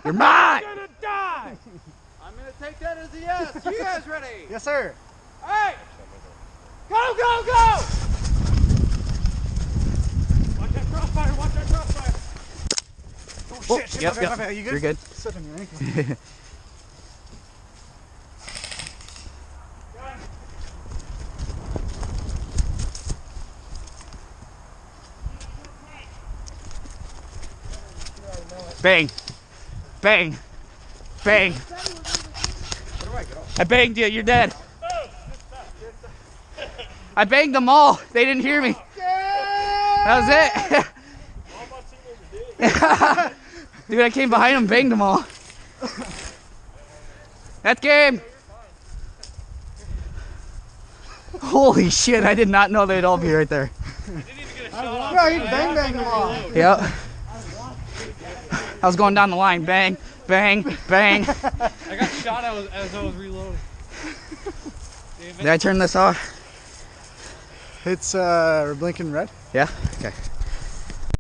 You're mine! I'm gonna die! I'm gonna take that as a yes. You guys ready? Yes, sir. All right. Go, go, go! Watch that crossfire, watch that crossfire. Oh, shit, Yep, my bad. You good? You're good. Slipping your ankle. Bang. Bang. Bang. I banged you. You're dead. I banged them all. They didn't hear me. That was it. Dude, I came behind them, banged them all. That's game. Holy shit, I did not know they'd all be right there. No, you bang them all. Yep. I was going down the line. Bang, bang, bang. I got shot as I was reloading. Did I turn this off? It's blinking red. Yeah? Okay.